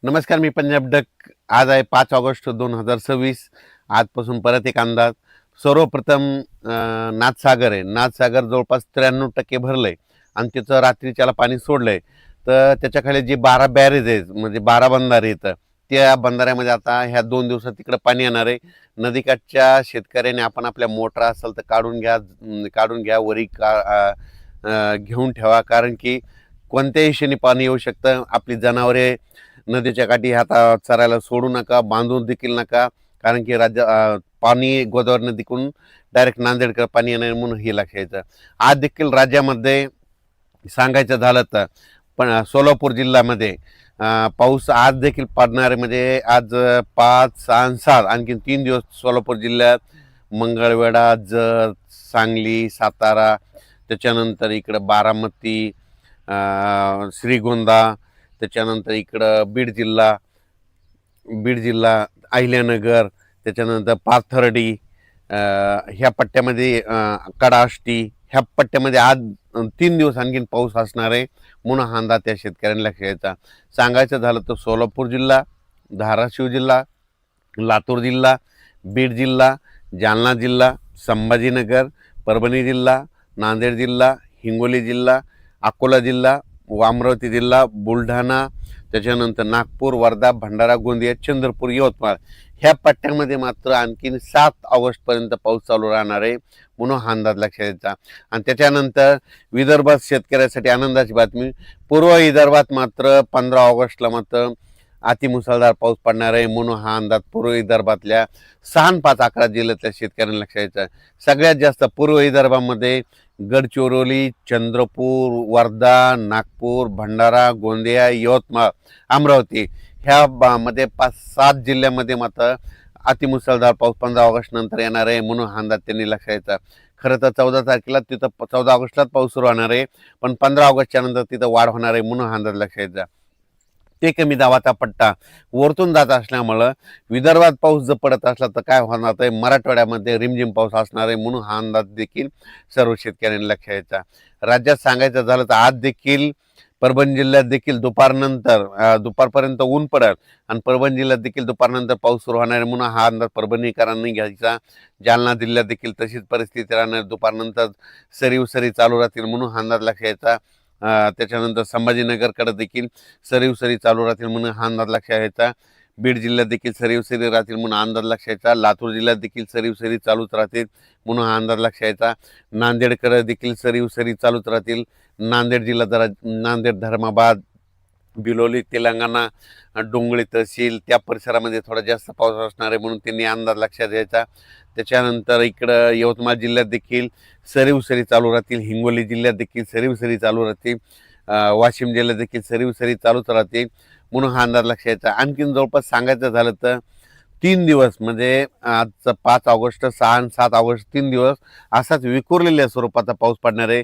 नमस्कार, मी पंजाब डक. आज आहे 5 ऑगस्ट 2026. आजपासून परत एक अंदाज. सर्वप्रथम नाथसागर आहे. नाथसागर जवळपास 93% भरलंय आणि तिचं रात्रीच्याला पाणी सोडलंय. तर त्याच्याखाली जे 12 बॅरेज आहेत, म्हणजे 12 बंधारे आहेत, त्या बंधाऱ्यामध्ये आता ह्या 2 दिवसात तिकडं पाणी येणार आहे. नदीकाठच्या शेतकऱ्याने आपण आपल्या मोटर असेल तर काढून घ्या, वरी घेऊन ठेवा, कारण की कोणत्याही क्षणी पाणी येऊ शकतं. आपली जनावरे नदीच्या काठी आता चरायला सोडू नका, बांधून देखील नका, कारण की पाणी गोदावरी नदीकडून डायरेक्ट नांदेडकडे पाणी येणार म्हणून हे लक्षात. आज देखील राज्यामध्ये सांगायचं झालं तर पण सोलापूर जिल्ह्यामध्ये पाऊस आज देखील पडणार आहे. म्हणजे आज 5, 6 आणि 7 आणखीन 3 दिवस सोलापूर जिल्ह्यात मंगळवेढा, जत, सांगली, सातारा, त्याच्यानंतर इकडं बारामती, श्रीगोंदा, त्याच्यानंतर इकडं बीड जिल्हा, अहिल्यानगर, त्याच्यानंतर पाथर्डी, ह्या पट्ट्यामध्ये कडाष्टी, ह्या पट्ट्यामध्ये आज 3 दिवस आणखीन पाऊस असणार आहे म्हणून हा अंदाज त्या शेतकऱ्यांना लक्षात. सांगायचं झालं तर सोलापूर जिल्हा, धाराशिव जिल्हा, लातूर जिल्हा, बीड जिल्हा, जालना जिल्हा, संभाजीनगर, परभणी जिल्हा, नांदेड जिल्हा, हिंगोली जिल्हा, अकोला जिल्हा, अमरावती जिल्हा, बुलढाणा, त्याच्यानंतर नागपूर, वर्धा, भंडारा, गोंदिया, चंद्रपूर, यवतमाळ, ह्या पट्ट्यामध्ये मात्र आणखीन 7 ऑगस्टपर्यंत पाऊस चालू राहणार आहे म्हणून हा अंदाज लक्षात द्यायचा. आणि त्याच्यानंतर विदर्भात शेतकऱ्यासाठी आनंदाची बातमी. पूर्व विदर्भात मात्र 15 ऑगस्टला मात्र अतिमुसळधार पाऊस पडणार आहे म्हणून हा अंदाज पूर्व विदर्भातल्या 6 आणि 5 11 जिल्ह्यातल्या शेतकऱ्यांना लक्षात द्यायचा. सगळ्यात जास्त पूर्व विदर्भामध्ये गडचिरोली, चंद्रपूर, वर्धा, नागपूर, भंडारा, गोंदिया, यवतमाळ, अमरावती ह्या मध्ये 5-7 जिल्ह्यामध्ये मात्र अतिमुसळधार पाऊस 15 ऑगस्ट नंतर येणार आहे म्हणून हा अंदाज त्यांनी लक्षात द्यायचा. खरं तर 14 तारखेला तिथं 14 ऑगस्टलाच पाऊस सुरू होणार आहे, पण 15 ऑगस्टच्या नंतर तिथं वाढ होणार आहे म्हणून हा अंदाज लक्षात द्यायचा. ते कमी दाबाचा पट्टा वरतून जात असल्यामुळं विदर्भात पाऊस जर पडत असला तर काय होणार आहे, मराठवाड्यामध्ये रिमझिम पाऊस असणार आहे म्हणून हा अंदाज देखील सर्व शेतकऱ्यांनी लक्षात घ्यायचा. राज्यात सांगायचं झालं तर आज देखील परभणी जिल्ह्यात देखील दुपारपर्यंत ऊन पडेल आणि परभणी जिल्ह्यात देखील दुपारनंतर पाऊस सुरू होणार आहे म्हणून हा अंदाज परभणीकरांनी घ्यायचा. जालना जिल्ह्यात देखील तशीच परिस्थिती राहणार, दुपारनंतर सरी चालू राहतील म्हणून हा अंदाज लक्षात घ्यायचा. त्याच्यानंतर संभाजीनगरकडे देखील सरी चालू राहतील म्हणून हा अंदाज लक्षात घ्यायचा. बीड जिल्ह्यात देखील सरी राहतील म्हणून अंदाज लक्षात घ्यायचा. लातूर जिल्ह्यात देखील सरी चालूच राहतील म्हणून हा अंदाज लक्षात घ्यायचा. नांदेडकडे देखील सरी चालूच राहतील. नांदेड जिल्हा जरा नांदेड, धर्माबाद, बिलोली, तेलंगणा, डोंगळी तहसील त्या परिसरामध्ये थोडा जास्त पाऊस असणार आहे म्हणून त्यांनी अंदाज लक्षात घ्यायचा. त्याच्यानंतर इकडं यवतमाळ जिल्ह्यात देखील सरी चालू राहतील. हिंगोली जिल्ह्यात देखील सरी चालू राहतील. वाशिम जिल्ह्यात देखील सरी चालूच राहतील म्हणून हा अंदाज लक्षात घ्यायचा. आणखीन जवळपास सांगायचं झालं तर 3 दिवस म्हणजे आजचं 5 ऑगस्ट, 6 आणि 7 ऑगस्ट 3 दिवस असाच विखुरलेल्या स्वरूपाचा पाऊस पडणार आहे.